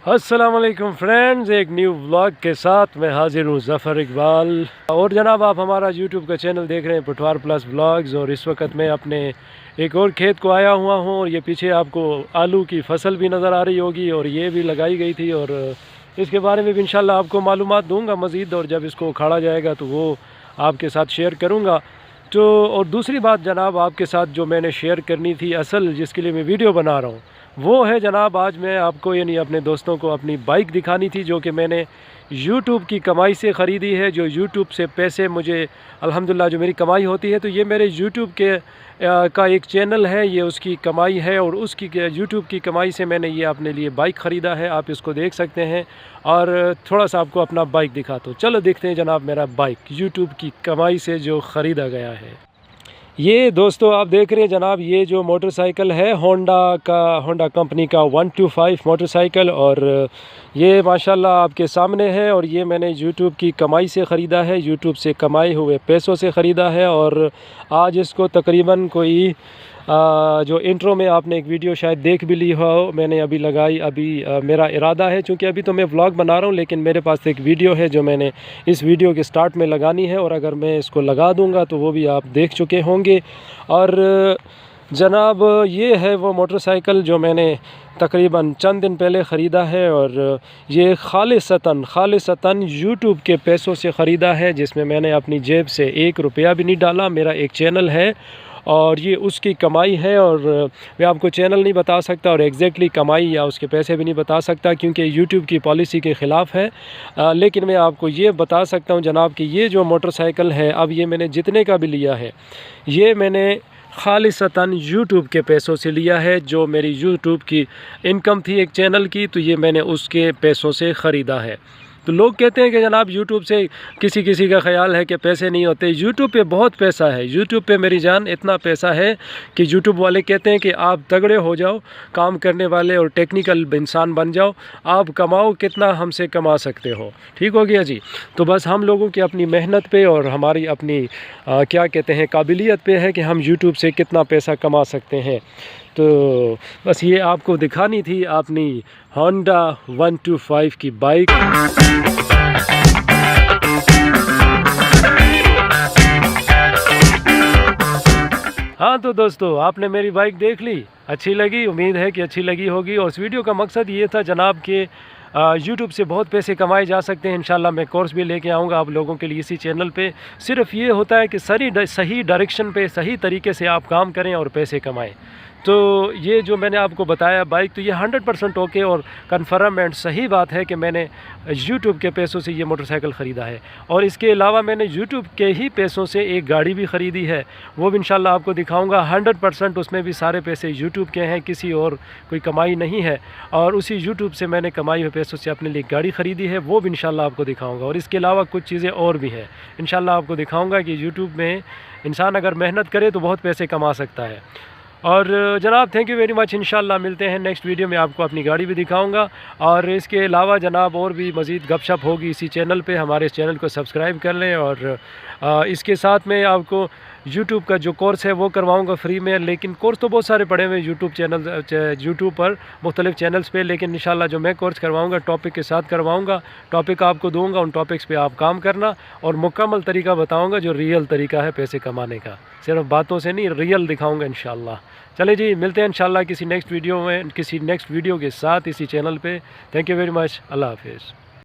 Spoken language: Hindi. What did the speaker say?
अस्सलाम वालेकुम फ्रेंड्स, एक न्यू व्लॉग के साथ मैं हाजिर हूँ ज़फ़र इकबाल। और जनाब आप हमारा यूट्यूब का चैनल देख रहे हैं पुठवार प्लस व्लॉग्स। और इस वक्त मैं अपने एक और खेत को आया हुआ हूँ और ये पीछे आपको आलू की फसल भी नज़र आ रही होगी और ये भी लगाई गई थी और इसके बारे में भी इंशाल्लाह आपको मालूमात दूँगा मज़ीद। और जब इसको उखाड़ा जाएगा तो वो आपके साथ शेयर करूँगा। तो और दूसरी बात जनाब आपके साथ जो मैंने शेयर करनी थी असल जिसके लिए मैं वीडियो बना रहा हूँ वो है जनाब, आज मैं आपको यानी अपने दोस्तों को अपनी बाइक दिखानी थी जो कि मैंने YouTube की कमाई से ख़रीदी है। जो YouTube से पैसे मुझे अल्हम्दुलिल्लाह जो मेरी कमाई होती है तो ये मेरे YouTube के का एक चैनल है, ये उसकी कमाई है और उसकी YouTube की कमाई से मैंने ये अपने लिए बाइक ख़रीदा है। आप इसको देख सकते हैं और थोड़ा सा आपको अपना बाइक दिखाता हूँ। चलो देखते हैं जनाब मेरा बाइक YouTube की कमाई से जो ख़रीदा गया है। ये दोस्तों आप देख रहे हैं जनाब, ये जो मोटरसाइकिल है होंडा कंपनी का 125 मोटरसाइकिल और ये माशाल्लाह आपके सामने है। और ये मैंने YouTube की कमाई से ख़रीदा है, YouTube से कमाए हुए पैसों से ख़रीदा है। और आज इसको तकरीबन कोई जो इंट्रो में आपने एक वीडियो शायद देख भी ली हो, मैंने अभी लगाई। अभी मेरा इरादा है, चूँकि अभी तो मैं व्लॉग बना रहा हूँ लेकिन मेरे पास एक वीडियो है जो मैंने इस वीडियो के स्टार्ट में लगानी है और अगर मैं इसको लगा दूँगा तो वो भी आप देख चुके होंगे। और जनाब ये है वो मोटरसाइकिल जो मैंने तकरीबन चंद दिन पहले ख़रीदा है और ये खालिसतन YouTube के पैसों से ख़रीदा है, जिसमें मैंने अपनी जेब से 1 रुपया भी नहीं डाला। मेरा एक चैनल है और ये उसकी कमाई है और मैं आपको चैनल नहीं बता सकता और एग्जैक्टली कमाई या उसके पैसे भी नहीं बता सकता क्योंकि YouTube की पॉलिसी के ख़िलाफ़ है। लेकिन मैं आपको ये बता सकता हूँ जनाब कि ये जो मोटरसाइकिल है, अब ये मैंने जितने का भी लिया है ये मैंने खालिसतन YouTube के पैसों से लिया है। जो मेरी YouTube की इनकम थी एक चैनल की, तो ये मैंने उसके पैसों से ख़रीदा है। तो लोग कहते हैं कि जनाब YouTube से किसी का ख़्याल है कि पैसे नहीं होते। YouTube पे बहुत पैसा है, YouTube पे मेरी जान इतना पैसा है कि YouTube वाले कहते हैं कि आप तगड़े हो जाओ, काम करने वाले और टेक्निकल इंसान बन जाओ, आप कमाओ कितना हमसे कमा सकते हो। ठीक हो गया जी। तो बस हम लोगों की अपनी मेहनत पे और हमारी अपनी क्या कहते हैं काबिलियत पे है कि हम YouTube से कितना पैसा कमा सकते हैं। तो बस ये आपको दिखानी थी अपनी होंडा 125 की बाइक। हाँ तो दोस्तों आपने मेरी बाइक देख ली, अच्छी लगी, उम्मीद है कि अच्छी लगी होगी। और इस वीडियो का मकसद ये था जनाब कि YouTube से बहुत पैसे कमाए जा सकते हैं। इंशाल्लाह मैं कोर्स भी लेके आऊँगा आप लोगों के लिए इसी चैनल पे। सिर्फ ये होता है कि सही डायरेक्शन पे सही तरीके से आप काम करें और पैसे कमाएं। तो ये जो मैंने आपको बताया बाइक, तो ये 100% ओके और कन्फर्म एंड सही बात है कि मैंने YouTube के पैसों से ये मोटरसाइकिल ख़रीदा है। और इसके अलावा मैंने YouTube के ही पैसों से एक गाड़ी भी ख़रीदी है, वो भी इंशाल्लाह आपको दिखाऊंगा। 100% उसमें भी सारे पैसे YouTube के हैं, किसी और कोई कमाई नहीं है। और उसी YouTube से मैंने कमाई हुए पैसों से अपने लिए गाड़ी ख़रीदी है, वो भी इंशाल्लाह आपको दिखाऊँगा। और इसके अलावा कुछ चीज़ें और भी हैं, इंशाल्लाह आपको दिखाऊँगा कि YouTube में इंसान अगर मेहनत करे तो बहुत पैसे कमा सकता है। और जनाब थैंक यू वेरी मच। इंशाल्लाह मिलते हैं नेक्स्ट वीडियो में, आपको अपनी गाड़ी भी दिखाऊंगा। और इसके अलावा जनाब और भी मज़ीद गपशप होगी इसी चैनल पे, हमारे इस चैनल को सब्सक्राइब कर लें। और इसके साथ में आपको YouTube का जो कोर्स है वो करवाऊंगा फ्री में। लेकिन कोर्स तो बहुत सारे पड़े हुए हैं YouTube पर मुख्तलिफ़ चैनल्स पे, लेकिन इंशाल्लाह जो मैं कोर्स करवाऊंगा टॉपिक के साथ करवाऊंगा। टॉपिक आपको दूंगा, उन टॉपिक्स पे आप काम करना और मुकम्मल तरीका बताऊंगा जो रियल तरीका है पैसे कमाने का, सिर्फ बातों से नहीं, रियल दिखाऊंगा इंशाल्लाह। चले जी, मिलते हैं इंशाल्लाह किसी नेक्स्ट वीडियो के साथ इसी चैनल पे। Thank you very much. अल्लाह हाफिज़।